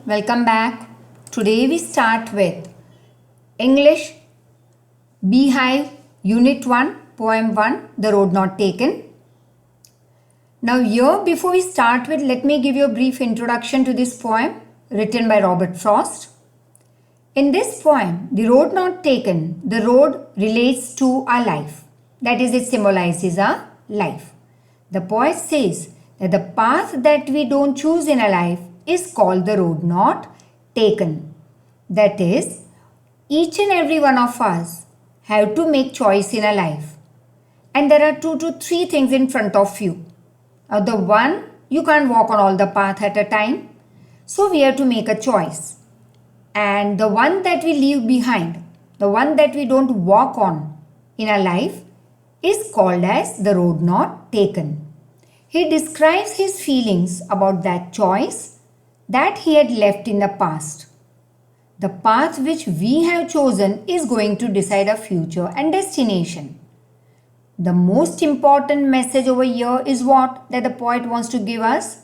welcome back. Today we start with English Beehive Unit 1, Poem 1, The Road Not Taken. Now here, before we start with, let me give you a brief introduction to this poem written by Robert Frost. In this poem, The Road Not Taken, the road relates to our life. That is, it symbolizes our life. The poet says that the path that we don't choose in our life is called the road not taken. That is, each and every one of us have to make choice in our life. And there are 2 to 3 things in front of you. The one, you can't walk on all the path at a time. So we have to make a choice. And the one that we leave behind, the one that we don't walk on in our life is called as the road not taken. He describes his feelings about that choice that he had left in the past. The path which we have chosen is going to decide our future and destination. The most important message over here is what that the poet wants to give us,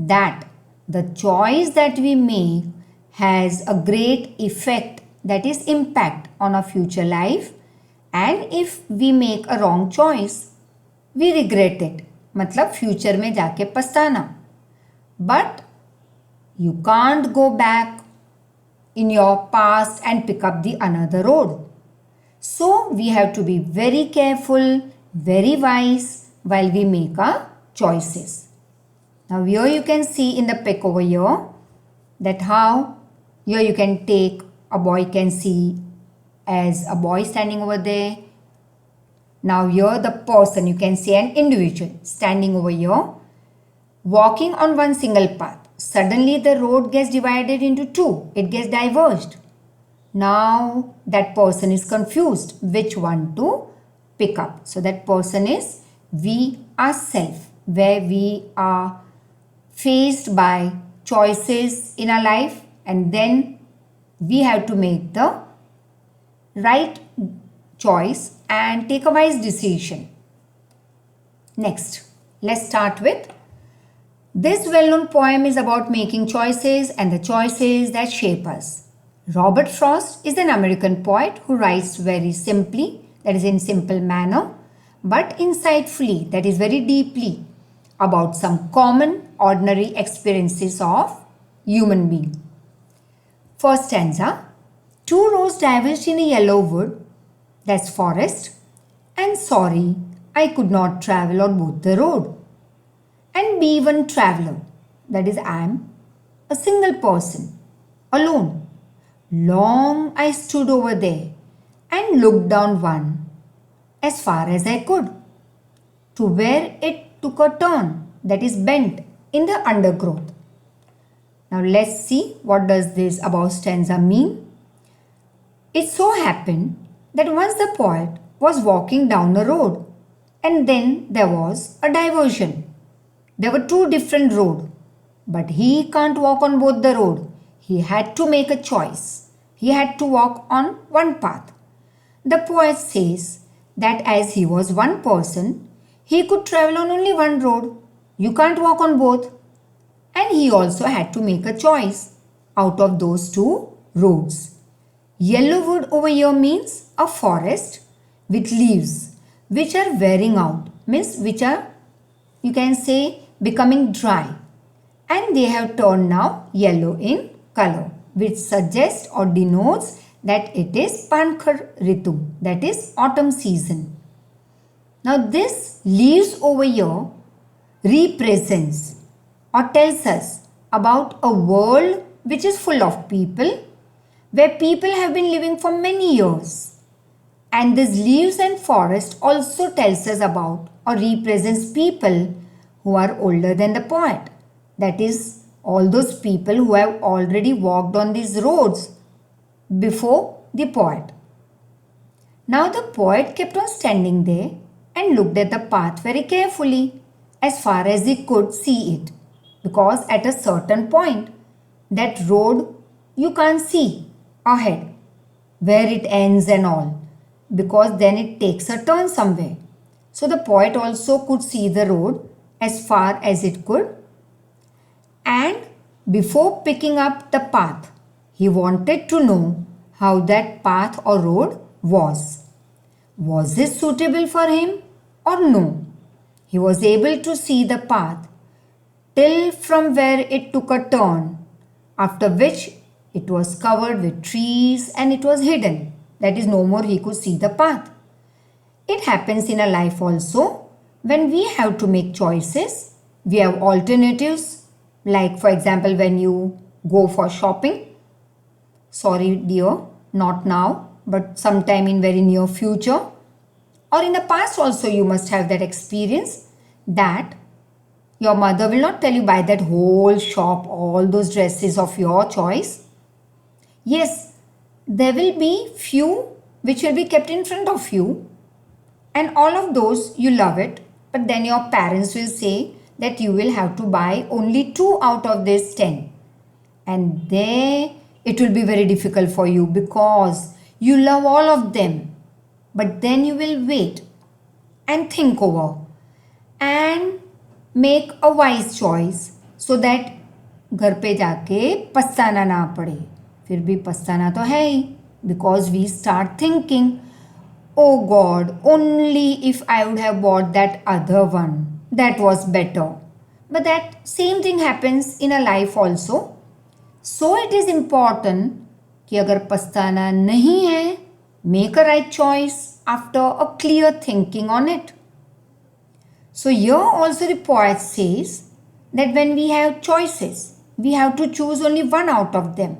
that the choice that we make has a great effect, that is impact on our future life, and if we make a wrong choice, we regret it. मतलब future में जाके पछताना. But you can't go back in your past and pick up the another road. So we have to be very careful, very wise while we make our choices. Now here you can see in the pic over here that how here you can take a boy can see as a boy standing over there. Now here the person, you can see an individual standing over here, walking on one single path. Suddenly the road gets divided into 2. It gets diverged. Now that person is confused which one to pick up. So that person is we ourselves, where we are faced by choices in our life and then we have to make the right choice and take a wise decision. Next, let's start with this well-known poem is about making choices and the choices that shape us. Robert Frost is an American poet who writes very simply, that is in simple manner, but insightfully, that is very deeply, about some common ordinary experiences of human being. First stanza, 2 roads diverged in a yellow wood, that's forest, and sorry, I could not travel on both the road. And be one traveler, that is I am a single person, alone. Long I stood over there and looked down one, as far as I could, to where it took a turn, that is bent in the undergrowth. Now let's see what does this above stanza mean. It so happened that once the poet was walking down a road and then there was a diversion. There were 2 different roads, but he can't walk on both the road. He had to make a choice. He had to walk on one path. The poet says that as he was one person, he could travel on only one road. You can't walk on both. And he also had to make a choice out of those 2 roads. Yellow wood over here means a forest with leaves which are wearing out, means which are, you can say, becoming dry, and they have turned now yellow in color, which suggests or denotes that it is Pankhar Ritu, that is autumn season. Now this leaves over here represents or tells us about a world which is full of people, where people have been living for many years. And this leaves and forest also tells us about or represents people who are older than the poet. That is, all those people who have already walked on these roads before the poet. Now the poet kept on standing there and looked at the path very carefully as far as he could see it, because at a certain point that road you can't see ahead where it ends and all, because then it takes a turn somewhere. So the poet also could see the road as far as it could, and Before picking up the path, he wanted to know how that path or road was. Was it suitable for him or no? He was able to see the path till from where it took a turn, after which it was covered with trees and it was hidden. That is, no more he could see the path. It happens in a life also. When we have to make choices, we have alternatives. Like for example, when you go for shopping. Sorry dear, not now, but sometime in very near future. Or in the past also you must have that experience that your mother will not tell you buy that whole shop, all those dresses of your choice. Yes, there will be few which will be kept in front of you and all of those you love it, but then your parents will say that you will have to buy only 2 out of this 10. And there it will be very difficult for you because you love all of them. But then you will wait and think over and make a wise choice so that घर पे जाके पछताना ना पड़े. फिर भी पछताना तो है ही because we start thinking, oh God, only if I would have bought that other one, that was better. But that same thing happens in a life also. So it is important कि अगर पछताना नहीं है, make a right choice after a clear thinking on it. So here also the poet says that when we have choices, we have to choose only one out of them.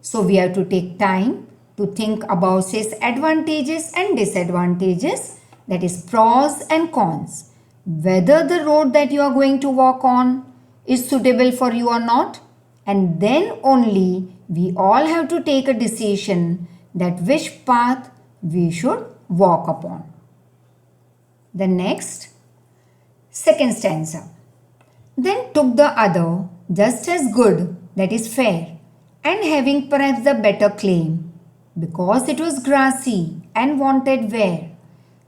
So we have to take time to think about its advantages and disadvantages, that is pros and cons. Whether the road that you are going to walk on is suitable for you or not, and then only we all have to take a decision that which path we should walk upon. The next, second stanza. Then took the other just as good, that is fair, and having perhaps the better claim, because it was grassy and wanted wear,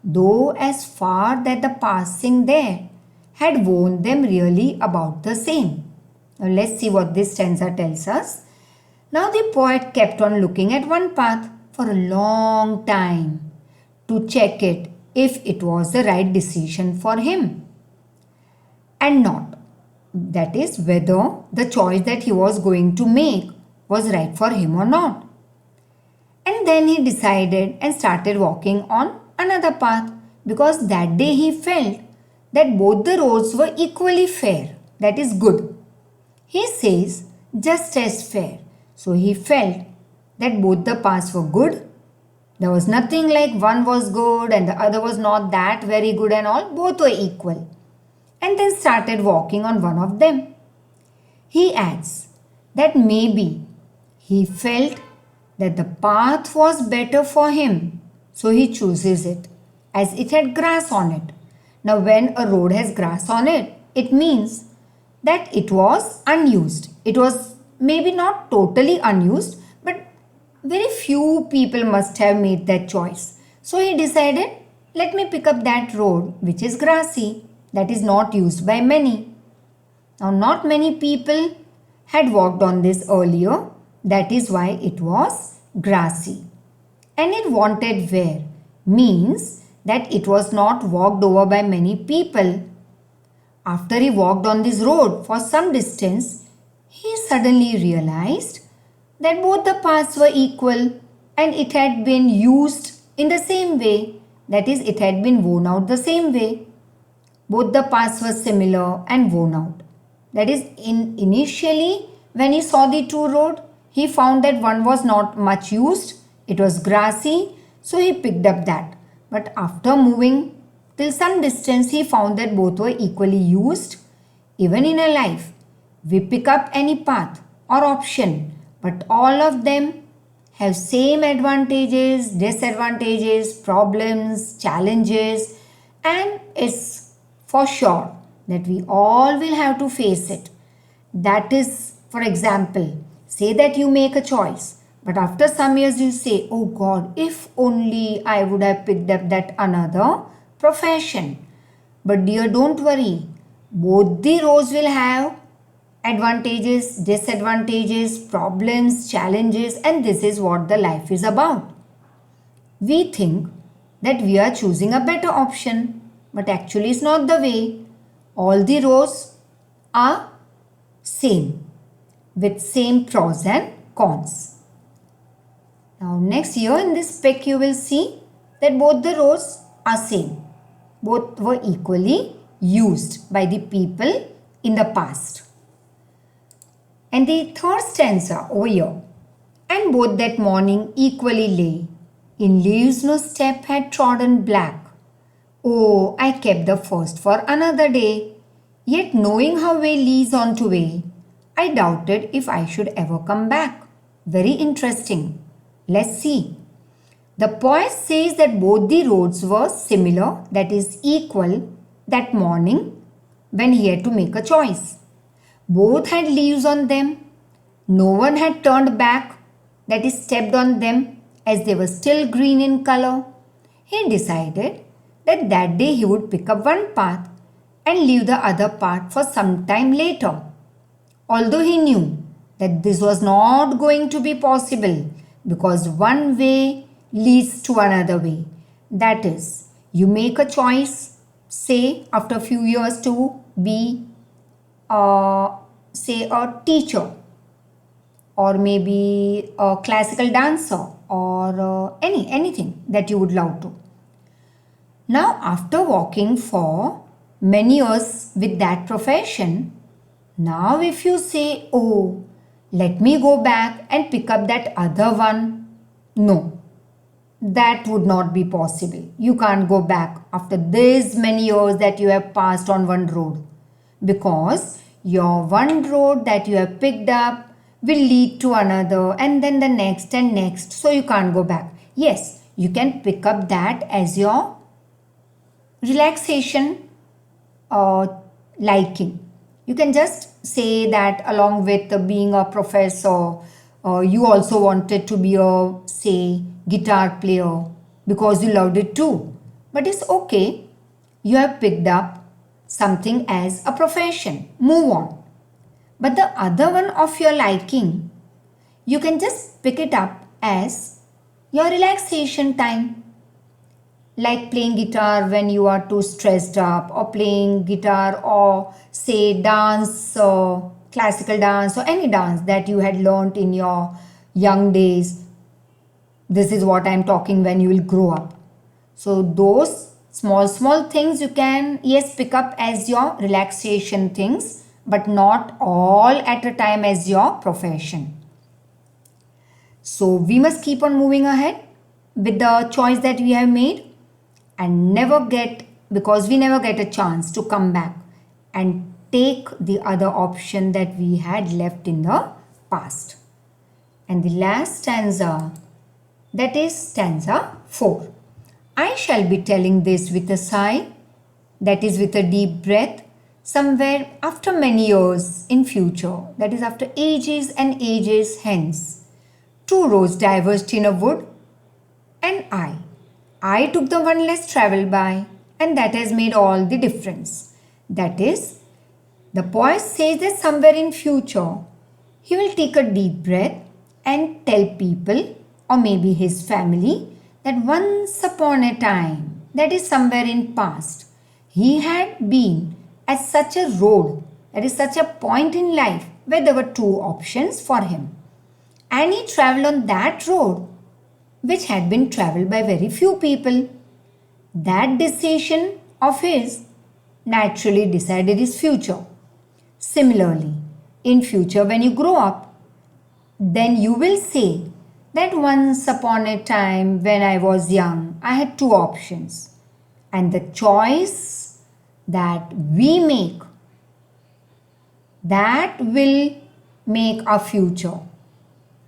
though as far that the passing there had worn them really about the same. Now let's see what this stanza tells us. Now the poet kept on looking at one path for a long time to check it if it was the right decision for him and not. That is, whether the choice that he was going to make was right for him or not. And then he decided and started walking on another path because that day he felt that both the roads were equally fair, that is good. He says just as fair. So he felt that both the paths were good. There was nothing like one was good and the other was not that very good and all. Both were equal. And then started walking on one of them. He adds that maybe he felt that the path was better for him. So he chooses it as it had grass on it. Now when a road has grass on it, it means that it was unused. It was maybe not totally unused, but very few people must have made that choice. So he decided, let me pick up that road which is grassy, that is not used by many. Now not many people had walked on this earlier, that is why it was grassy. And it wanted wear means that it was not walked over by many people. After he walked on this road for some distance, he suddenly realized that both the paths were equal and it had been used in the same way. That is, it had been worn out the same way. Both the paths were similar and worn out. That is, initially when he saw the two roads, he found that one was not much used. It was grassy, so he picked up that. But after moving till some distance, he found that both were equally used. Even in a life, we pick up any path or option, but all of them have same advantages, disadvantages, problems, challenges, and it's for sure that we all will have to face it. That is, for example, say that you make a choice, but after some years you say, oh God, if only I would have picked up that another profession. But dear, don't worry. Both the roads will have advantages, disadvantages, problems, challenges, and this is what the life is about. We think that we are choosing a better option, but actually it's not the way. All the rows are same with same pros and cons. Now next here in this pic you will see that both the rows are same. Both were equally used by the people in the past. And the third stanza over here. And both that morning equally lay. In leaves no step had trodden black. Oh, I kept the first for another day. Yet knowing how way leads on to way, I doubted if I should ever come back. Very interesting. Let's see. The poet says that both the roads were similar, that is equal, that morning when he had to make a choice. Both had leaves on them. No one had turned back, that is stepped on them as they were still green in color. He decided that that day he would pick up one path and leave the other part for some time later. Although he knew that this was not going to be possible because one way leads to another way. That is, you make a choice, say after a few years to be say a teacher or maybe a classical dancer or anything that you would love to. Now after walking for many years with that profession, now if you say, oh, let me go back and pick up that other one, no, that would not be possible. You can't go back after this many years that you have passed on one road, because your one road that you have picked up will lead to another and then the next and next, so you can't go back. Yes, you can pick up that as your relaxation liking. You can just say that along with being a professor, you also wanted to be a, say, guitar player because you loved it too. But it's okay. You have picked up something as a profession. Move on. But the other one of your liking, you can just pick it up as your relaxation time. Like playing guitar when you are too stressed up, or playing guitar or say dance or classical dance or any dance that you had learnt in your young days. This is what I am talking when you will grow up. So those small things you can, yes, pick up as your relaxation things, but not all at a time as your profession. So we must keep on moving ahead with the choice that we have made, and because we never get a chance to come back and take the other option that we had left in the past. And the last stanza, that is stanza 4. I shall be telling this with a sigh, that is with a deep breath, somewhere after many years in future, that is after ages and ages hence. Two roads diverged in a wood, and I took the one less traveled by, and that has made all the difference. That is, the poet says that somewhere in future, he will take a deep breath and tell people, or maybe his family, that once upon a time, that is somewhere in past, he had been at such a road, that is such a point in life where there were two options for him. And he travelled on that road which had been travelled by very few people. That decision of his naturally decided his future. Similarly, in future when you grow up, then you will say that once upon a time when I was young, I had two options. And the choice that we make, that will make our future.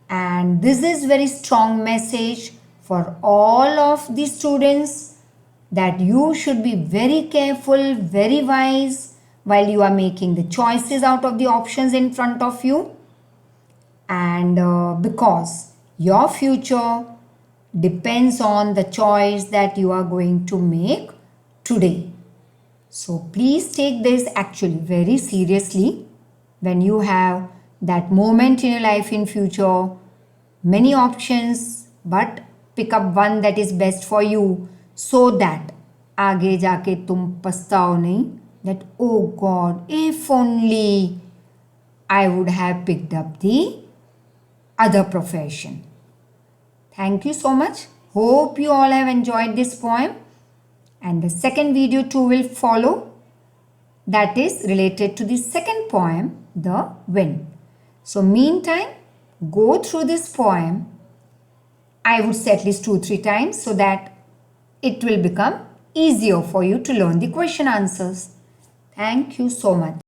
And this is very strong message for all of the students, that you should be very careful, very wise while you are making the choices out of the options in front of you. And because your future depends on the choice that you are going to make today. So please take this actually very seriously. when you have that moment in your life in future, many options, but pick up one that is best for you so that आगे जाके तुम पछताओ नहीं that oh God, if only I would have picked up the other profession. Thank you so much. Hope you all have enjoyed this poem, and the second video too will follow, that is related to the second poem, The Wind. So meantime, go through this poem, I would say at least 2-3 times, so that it will become easier for you to learn the question answers. Thank you so much.